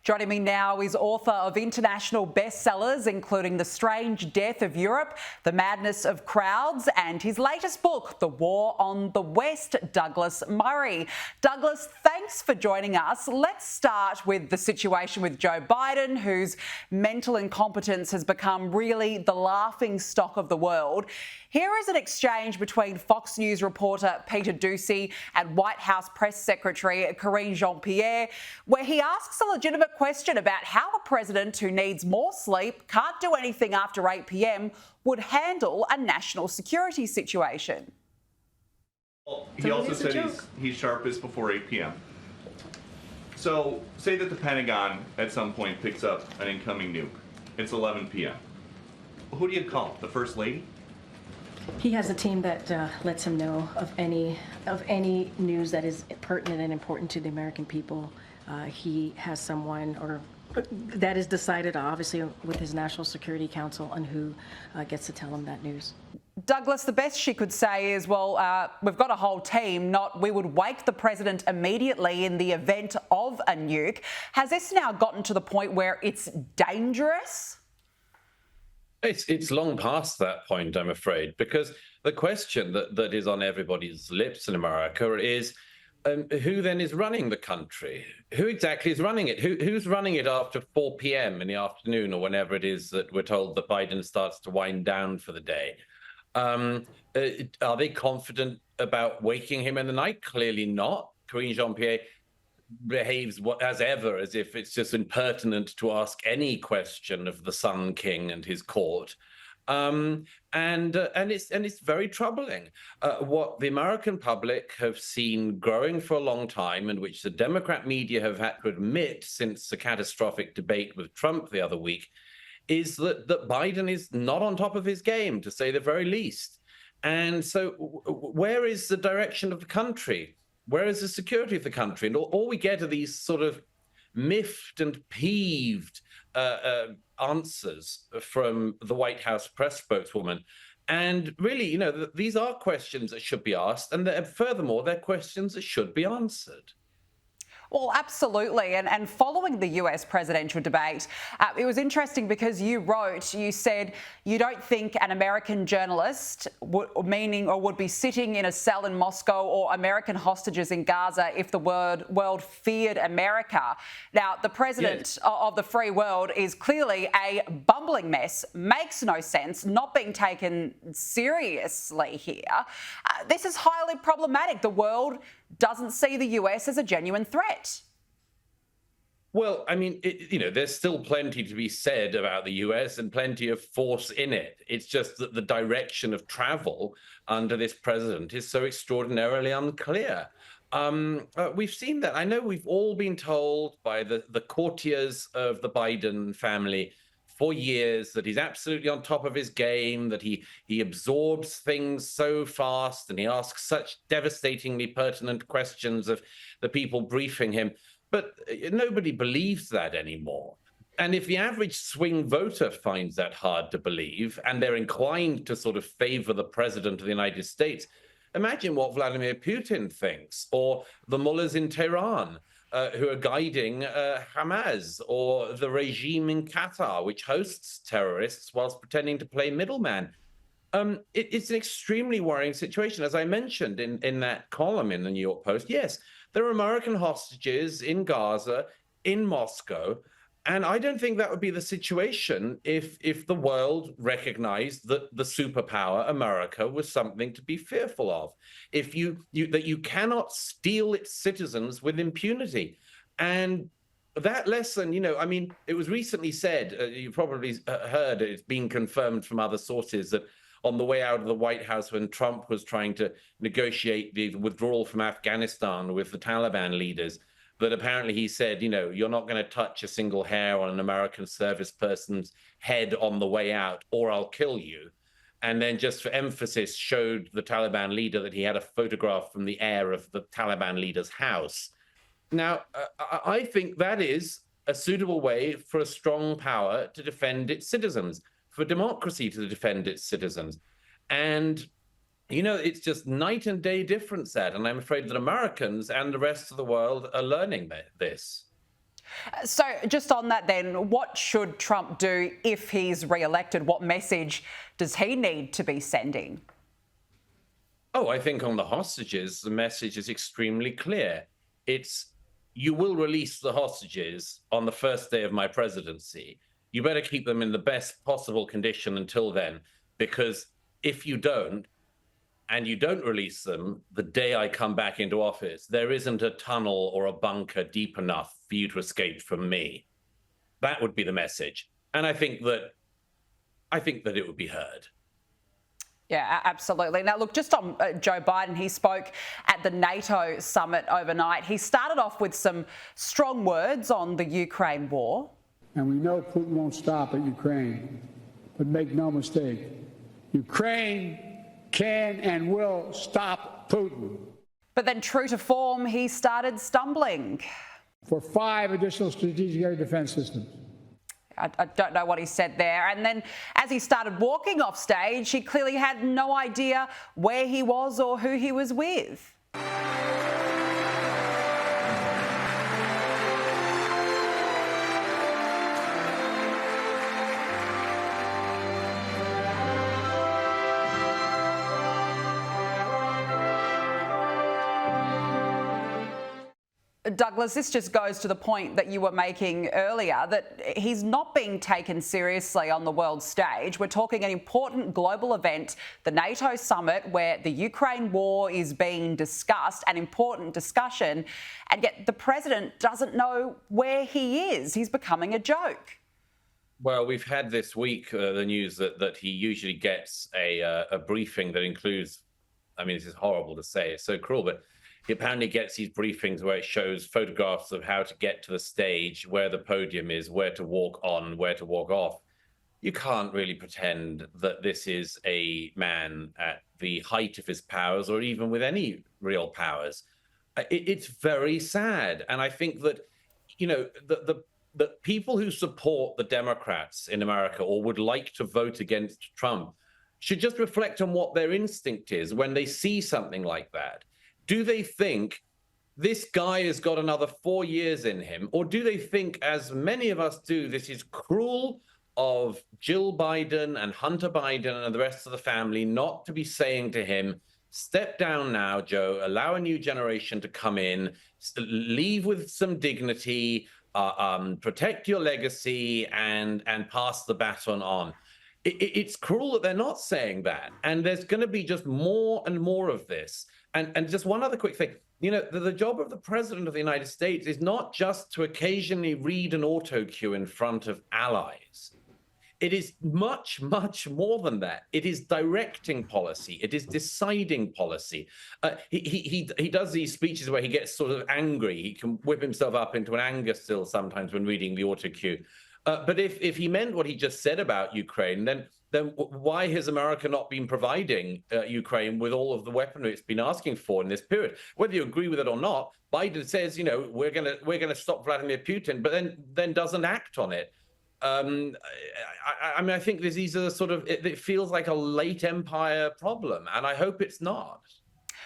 Joining me now is author of international bestsellers, including The Strange Death of Europe, The Madness of Crowds, and his latest book, The War on the West, Douglas Murray. Douglas, thanks for joining us. Let's start with the situation with Joe Biden, whose mental incompetence has become really the laughing stock of the world. Here is an exchange between Fox News reporter Peter Doocy and White House Press Secretary Karine Jean-Pierre, where he asks a legitimate question about how a president who needs more sleep, can't do anything after 8 p.m, would handle a national security situation. Well, he also said he's sharpest before 8 p.m. So, say that the Pentagon at some point picks up an incoming nuke. It's 11 p.m. Who do you call? The First Lady? He has a team that lets him know of any news that is pertinent and important to the American people. He has someone that is decided, obviously, with his National Security Council on who gets to tell him that news. Douglas, the best she could say is, well, we've got a whole team, not we would wake the president immediately in the event of a nuke. Has this now gotten to the point where it's dangerous? It's long past that point, I'm afraid, because the question that is on everybody's lips in America is, who then is running the country? Who exactly is running it? Who's running it after 4 p.m. in the afternoon or whenever it is that we're told that Biden starts to wind down for the day? Are they confident about waking him in the night? Clearly not. Karine Jean-Pierre behaves as ever, as if it's just impertinent to ask any question of the Sun King and his court. And it's very troubling. What the American public have seen growing for a long time, and which the Democrat media have had to admit since the catastrophic debate with Trump the other week, is that Biden is not on top of his game, to say the very least. And so where is the direction of the country? Where is the security of the country? And all we get are these sort of miffed and peeved answers from the White House press spokeswoman. And really, these are questions that should be asked. And furthermore, they're questions that should be answered. Well, absolutely. And following the US presidential debate, it was interesting because you said you don't think an American journalist would be sitting in a cell in Moscow or American hostages in Gaza if the world feared America. Now, the president of the free world is clearly a bumbling mess, makes no sense, not being taken seriously here. This is highly problematic. The world doesn't see the US as a genuine threat. Well, I mean, there's still plenty to be said about the US and plenty of force in it. It's just that the direction of travel under this president is so extraordinarily unclear. We've seen that. I know we've all been told by the courtiers of the Biden family for years that he's absolutely on top of his game, that he absorbs things so fast and he asks such devastatingly pertinent questions of the people briefing him. But nobody believes that anymore. And if the average swing voter finds that hard to believe and they're inclined to sort of favor the president of the United States, imagine what Vladimir Putin thinks, or the mullahs in Tehran, who are guiding Hamas, or the regime in Qatar, which hosts terrorists whilst pretending to play middleman. It's an extremely worrying situation. As I mentioned in that column in the New York Post, yes, there are American hostages in Gaza, in Moscow, and I don't think that would be the situation if the world recognized that the superpower, America, was something to be fearful of. If that you cannot steal its citizens with impunity. And that lesson, I mean, it was recently said, you probably heard it's been confirmed from other sources, that on the way out of the White House when Trump was trying to negotiate the withdrawal from Afghanistan with the Taliban leaders, that apparently he said, you're not going to touch a single hair on an American service person's head on the way out, or I'll kill you. And then just for emphasis showed the Taliban leader that he had a photograph from the air of the Taliban leader's house. Now, I think that is a suitable way for a strong power to defend its citizens, for democracy to defend its citizens. And it's just night and day difference, that. And I'm afraid that Americans and the rest of the world are learning this. So just on that then, what should Trump do if he's re-elected? What message does he need to be sending? Oh, I think on the hostages, the message is extremely clear. It's, you will release the hostages on the first day of my presidency. You better keep them in the best possible condition until then, because if you don't, and you don't release them the day I come back into office, there isn't a tunnel or a bunker deep enough for you to escape from me. That would be the message. And I think that it would be heard. Yeah, absolutely. Now, look, just on Joe Biden, he spoke at the NATO summit overnight. He started off with some strong words on the Ukraine war. And we know Putin won't stop at Ukraine, but make no mistake, Ukraine can and will stop Putin. But then, true to form, he started stumbling. For 5 additional strategic air defense systems. I don't know what he said there. And then as he started walking off stage, he clearly had no idea where he was or who he was with. Douglas, this just goes to the point that you were making earlier, that he's not being taken seriously on the world stage. We're talking an important global event, the NATO summit, where the Ukraine war is being discussed, an important discussion, and yet the president doesn't know where he is. He's becoming a joke. Well, we've had this week the news that he usually gets a briefing that includes, I mean, this is horrible to say, it's so cruel, but he apparently gets these briefings where it shows photographs of how to get to the stage, where the podium is, where to walk on, where to walk off. You can't really pretend that this is a man at the height of his powers or even with any real powers. It's very sad. And I think that, you know, the people who support the Democrats in America or would like to vote against Trump should just reflect on what their instinct is when they see something like that. Do they think this guy has got another 4 years in him? Or do they think, as many of us do, this is cruel of Jill Biden and Hunter Biden and the rest of the family not to be saying to him, step down now, Joe, allow a new generation to come in, leave with some dignity, protect your legacy and pass the baton on. It's cruel that they're not saying that. And there's going to be just more and more of this. And just one other quick thing, you know, the job of the president of the United States is not just to occasionally read an auto cue in front of allies. It is much, much more than that. It is directing policy. It is deciding policy. He does these speeches where he gets sort of angry. He can whip himself up into an anger still sometimes when reading the auto cue. But if he meant what he just said about Ukraine, then why has America not been providing Ukraine with all of the weaponry it's been asking for in this period? Whether you agree with it or not, Biden says, you know, we're gonna stop Vladimir Putin, but then doesn't act on it. I mean, I think these are sort of, it feels like a late empire problem, and I hope it's not.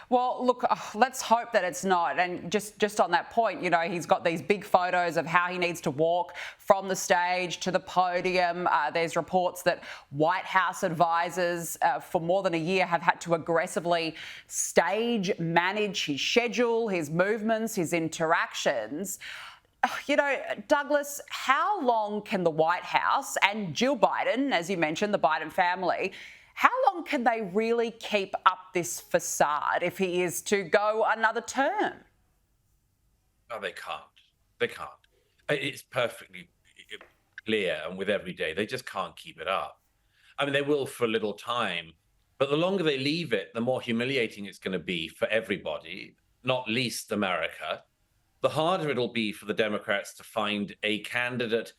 Well, look, let's hope that it's not. And just on that point, you know, he's got these big photos of how he needs to walk from the stage to the podium. There's reports that White House advisors for more than a year have had to aggressively stage manage his schedule, his movements, his interactions. You know, Douglas, how long can the White House and Jill Biden, as you mentioned, the Biden family, how long can they really keep up this facade if he is to go another term? No, they can't. They can't. It's perfectly clear, and with every day, they just can't keep it up. I mean, they will for a little time, but the longer they leave it, the more humiliating it's going to be for everybody, not least America. The harder it'll be for the Democrats to find a candidate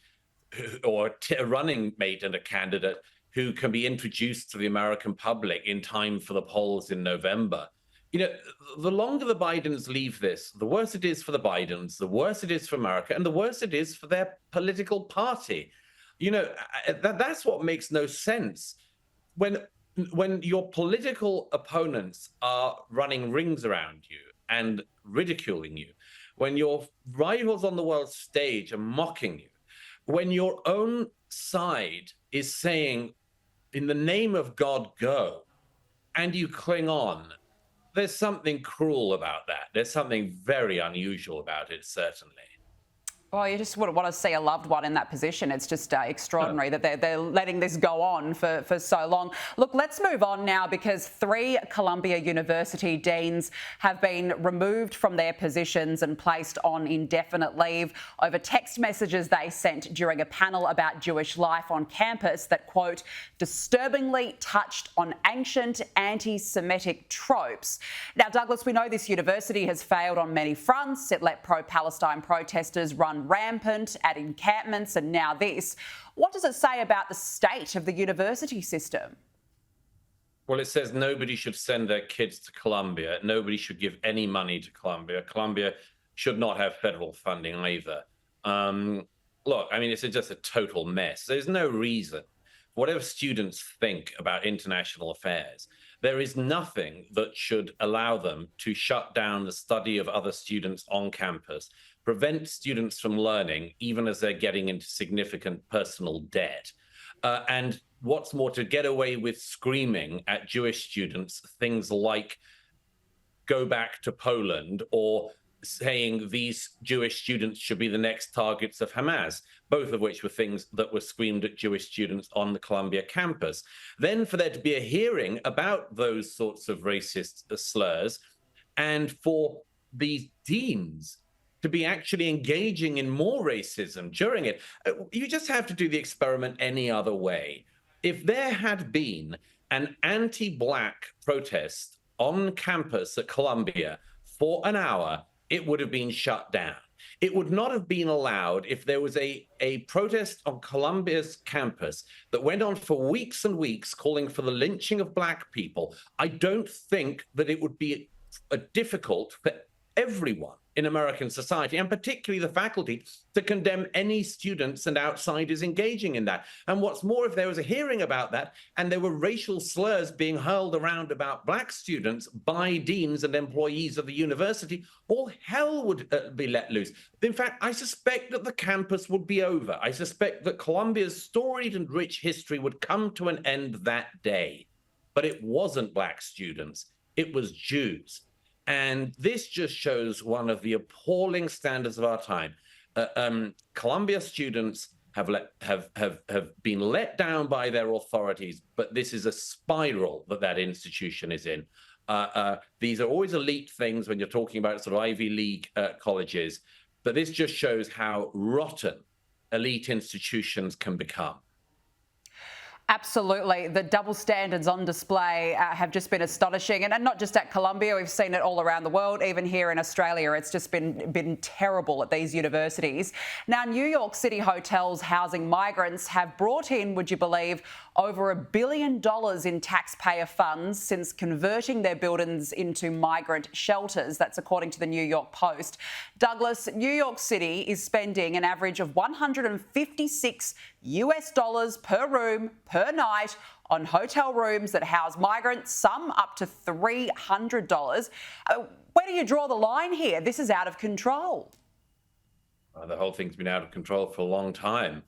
or a running mate and a candidate who can be introduced to the American public in time for the polls in November. You know, the longer the Bidens leave this, the worse it is for the Bidens, the worse it is for America, and the worse it is for their political party. You know, that's what makes no sense. When your political opponents are running rings around you and ridiculing you, when your rivals on the world stage are mocking you, when your own side is saying, in the name of God, go, and you cling on, there's something cruel about that. There's something very unusual about it, certainly. Well, you just wouldn't want to see a loved one in that position. It's just extraordinary that they're letting this go on for so long. Look, let's move on now, because 3 Columbia University deans have been removed from their positions and placed on indefinite leave over text messages they sent during a panel about Jewish life on campus that, quote, disturbingly touched on ancient anti-Semitic tropes. Now, Douglas, we know this university has failed on many fronts. It let pro-Palestine protesters run rampant at encampments, and now this. What does it say about the state of the university system? Well, it says nobody should send their kids to Columbia. Nobody should give any money to Columbia. Columbia should not have federal funding either. Look, I mean, it's just a total mess. There's no reason, whatever students think about international affairs, there is nothing that should allow them to shut down the study of other students on campus, prevent students from learning, even as they're getting into significant personal debt. And what's more, to get away with screaming at Jewish students things like, go back to Poland, or saying these Jewish students should be the next targets of Hamas, both of which were things that were screamed at Jewish students on the Columbia campus. Then for there to be a hearing about those sorts of racist slurs, and for these deans to be actually engaging in more racism during it. You just have to do the experiment any other way. If there had been an anti-Black protest on campus at Columbia for an hour, it would have been shut down. It would not have been allowed if there was a protest on Columbia's campus that went on for weeks and weeks, calling for the lynching of Black people. I don't think that it would be difficult for everyone in American society, and particularly the faculty, to condemn any students and outsiders engaging in that. And what's more, if there was a hearing about that and there were racial slurs being hurled around about Black students by deans and employees of the university, all hell would be let loose. In fact, I suspect that the campus would be over. I suspect that Columbia's storied and rich history would come to an end that day. But it wasn't Black students, it was Jews. And this just shows one of the appalling standards of our time. Columbia students have been let down by their authorities, but this is a spiral that institution is in. These are always elite things when you're talking about sort of Ivy League colleges, but this just shows how rotten elite institutions can become. Absolutely. The double standards on display have just been astonishing. And not just at Columbia, we've seen it all around the world, even here in Australia. It's just been terrible at these universities. Now, New York City hotels housing migrants have brought in, would you believe, over $1 billion in taxpayer funds since converting their buildings into migrant shelters. That's according to the New York Post. Douglas, New York City is spending an average of $156 per room per night on hotel rooms that house migrants, some up to $300. Where do you draw the line here? This is out of control. The whole thing's been out of control for a long time.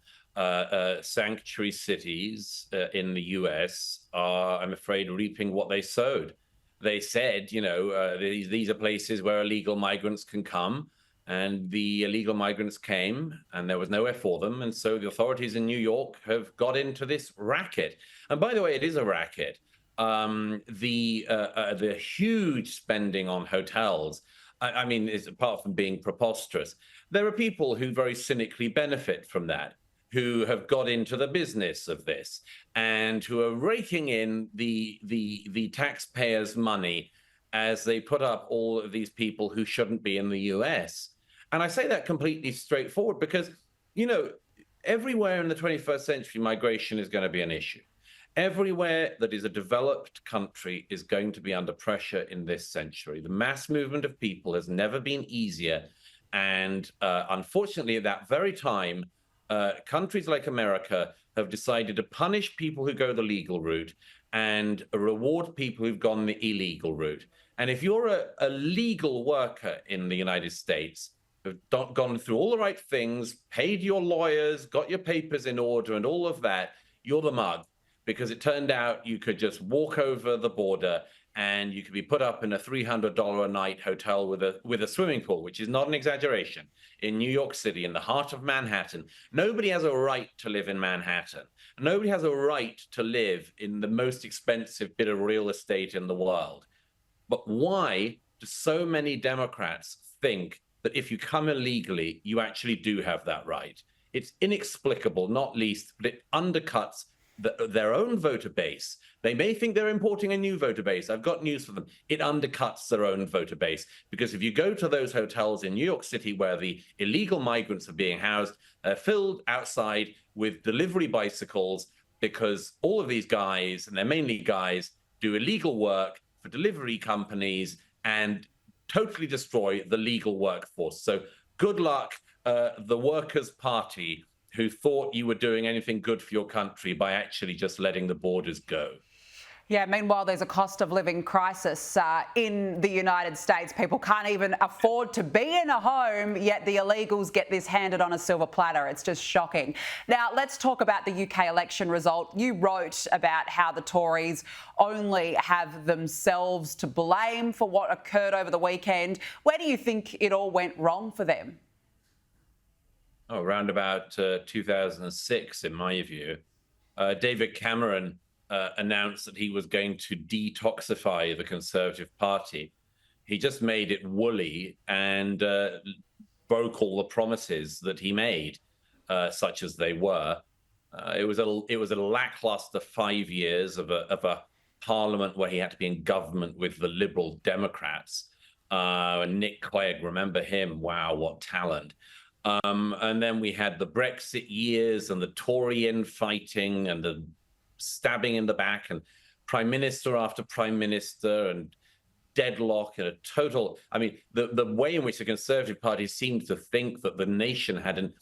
Sanctuary cities in the US are, I'm afraid, reaping what they sowed. They said, these are places where illegal migrants can come. And the illegal migrants came and there was nowhere for them. And so the authorities in New York have got into this racket. And by the way, it is a racket. The huge spending on hotels, I mean, is apart from being preposterous, there are people who very cynically benefit from that, who have got into the business of this and who are raking in the taxpayers' money as they put up all of these people who shouldn't be in the US. And I say that completely straightforward because, everywhere in the 21st century, migration is going to be an issue. Everywhere that is a developed country is going to be under pressure in this century. The mass movement of people has never been easier. And unfortunately, at that very time, countries like America have decided to punish people who go the legal route and reward people who've gone the illegal route. And if you're a legal worker in the United States, have gone through all the right things, paid your lawyers, got your papers in order and all of that, you're the mug. Because it turned out you could just walk over the border and you could be put up in a $300 a night hotel with a swimming pool, which is not an exaggeration, in New York City, in the heart of Manhattan. Nobody has a right to live in Manhattan. Nobody has a right to live in the most expensive bit of real estate in the world. But why do so many Democrats think that if you come illegally, you actually do have that right? It's inexplicable, not least, but it undercuts their own voter base. They may think they're importing a new voter base. I've got news for them. It undercuts their own voter base, because if you go to those hotels in New York City where the illegal migrants are being housed, they're filled outside with delivery bicycles, because all of these guys, and they're mainly guys, do illegal work for delivery companies and totally destroy the legal workforce. So good luck, the Workers' Party, who thought you were doing anything good for your country by actually just letting the borders go. Yeah, meanwhile, there's a cost of living crisis in the United States. People can't even afford to be in a home, yet the illegals get this handed on a silver platter. It's just shocking. Now, let's talk about the UK election result. You wrote about how the Tories only have themselves to blame for what occurred over the weekend. Where do you think it all went wrong for them? Oh, around about 2006, in my view, David Cameron announced that he was going to detoxify the Conservative Party. He just made it woolly and broke all the promises that he made, such as they were. It was a lackluster 5 years of a parliament where he had to be in government with the Liberal Democrats. Nick Clegg, remember him? Wow, what talent. And then we had the Brexit years and the Tory infighting and the stabbing in the back and prime minister after prime minister and deadlock and a total... I mean, the way in which the Conservative Party seemed to think that the nation had an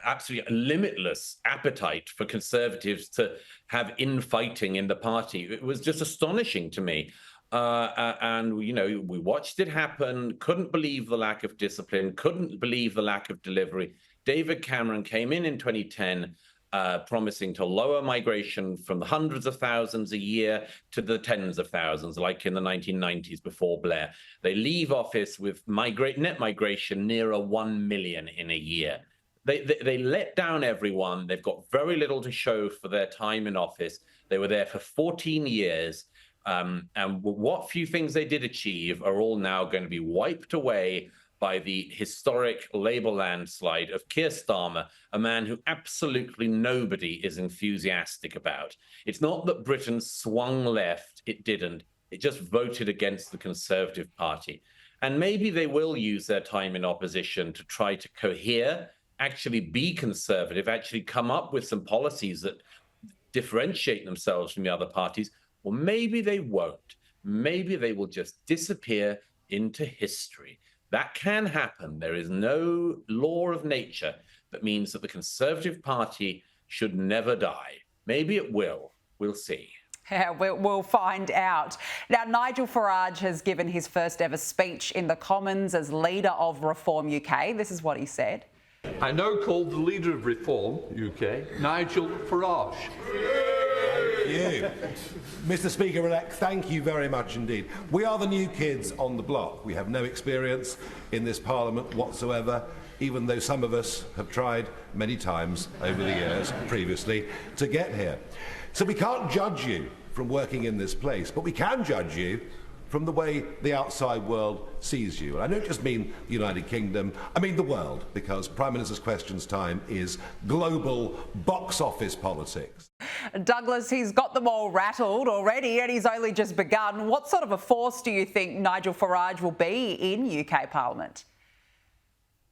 absolutely limitless appetite for Conservatives to have infighting in the party, it was just astonishing to me. And, you know, we watched it happen, couldn't believe the lack of discipline, couldn't believe the lack of delivery. David Cameron came in 2010, promising to lower migration from the hundreds of thousands a year to the tens of thousands, like in the 1990s before Blair. They leave office with net migration nearer 1 million in a year. They let down everyone. They've got very little to show for their time in office. They were there for 14 years. And what few things they did achieve are all now going to be wiped away by the historic Labour landslide of Keir Starmer, a man who absolutely nobody is enthusiastic about. It's not that Britain swung left, it didn't. It just voted against the Conservative Party. And maybe they will use their time in opposition to try to cohere, actually be conservative, actually come up with some policies that differentiate themselves from the other parties. Or maybe they won't. Maybe they will just disappear into history. That can happen. There is no law of nature that means that the Conservative Party should never die. Maybe it will. We'll see. Yeah, we'll find out. Now, Nigel Farage has given his first ever speech in the Commons as leader of Reform UK. This is what he said. I now call the leader of Reform UK, Nigel Farage. You. Mr. Speaker-elect, thank you very much indeed. We are the new kids on the block. We have no experience in this Parliament whatsoever, even though some of us have tried many times over the years previously to get here. So we can't judge you from working in this place, but we can judge you from the way the outside world sees you. And I don't just mean the United Kingdom, I mean the world, because Prime Minister's Questions time is global box office politics. Douglas, he's got them all rattled already and he's only just begun. What sort of a force do you think Nigel Farage will be in UK Parliament?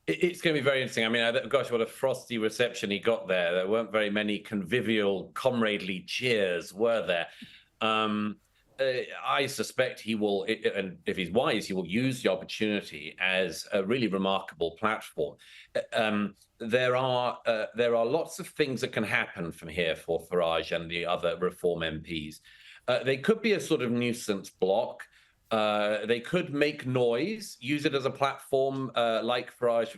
It's going to be very interesting. I mean, gosh, what a frosty reception he got there. There weren't very many convivial, comradely cheers, were there? I suspect he will, and if he's wise, he will use the opportunity as a really remarkable platform. There are lots of things that can happen from here for Farage and the other Reform MPs. They could be a sort of nuisance block. They could make noise, use it as a platform, like Farage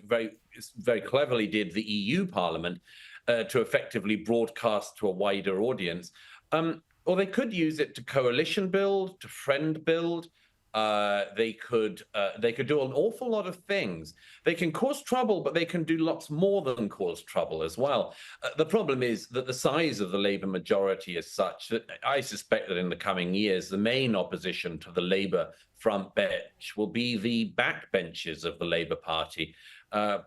very cleverly did the EU Parliament, to effectively broadcast to a wider audience. Or they could use it to coalition build, to friend build. They could do an awful lot of things. They can cause trouble, but they can do lots more than cause trouble as well. The problem is that the size of the Labour majority is such that I suspect that in the coming years, the main opposition to the Labour front bench will be the backbenches of the Labour Party,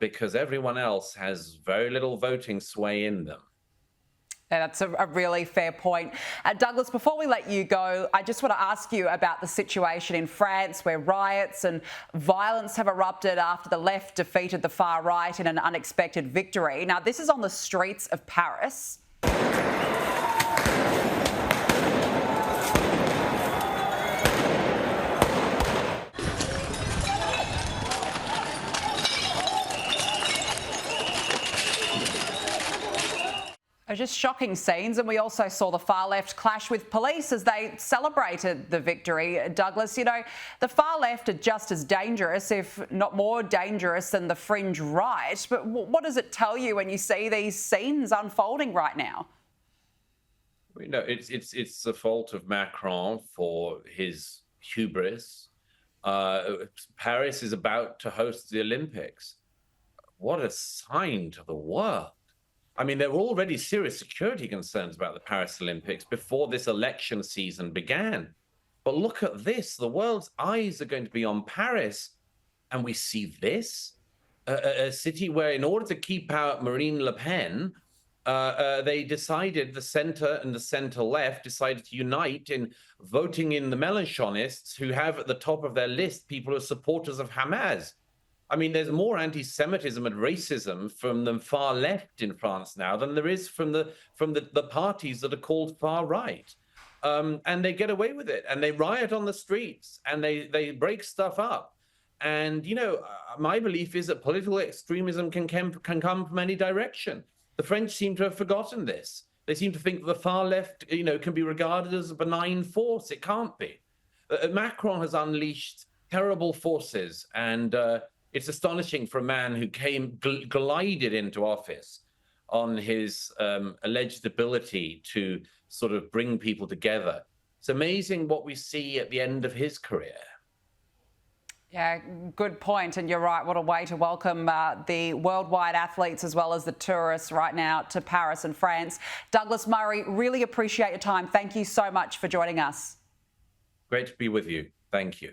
because everyone else has very little voting sway in them. Yeah, that's a really fair point. Douglas, before we let you go, I just want to ask you about the situation in France where riots and violence have erupted after the left defeated the far right in an unexpected victory. Now, this is on the streets of Paris. Just shocking scenes, and we also saw the far left clash with police as they celebrated the victory. Douglas, you know, the far left are just as dangerous, if not more dangerous, than the fringe right. But what does it tell you when you see these scenes unfolding right now? You know, it's the fault of Macron for his hubris. Paris is about to host the Olympics. What a sign to the world. I mean, there were already serious security concerns about the Paris Olympics before this election season began. But look at this. The world's eyes are going to be on Paris. And we see this, a city where, in order to keep out Marine Le Pen, they decided, the center and the center left decided to unite in voting in the Mélenchonists, who have at the top of their list people who are supporters of Hamas. I mean, there's more anti-Semitism and racism from the far left in France now than there is from the parties that are called far right. And they get away with it, and they riot on the streets, and they break stuff up. And, you know, my belief is that political extremism can come from any direction. The French seem to have forgotten this. They seem to think that the far left, you know, can be regarded as a benign force. It can't be. Macron has unleashed terrible forces, and it's astonishing for a man who glided into office on his alleged ability to sort of bring people together. It's amazing what we see at the end of his career. Yeah, good point. And you're right. What a way to welcome the worldwide athletes as well as the tourists right now to Paris and France. Douglas Murray, really appreciate your time. Thank you so much for joining us. Great to be with you. Thank you.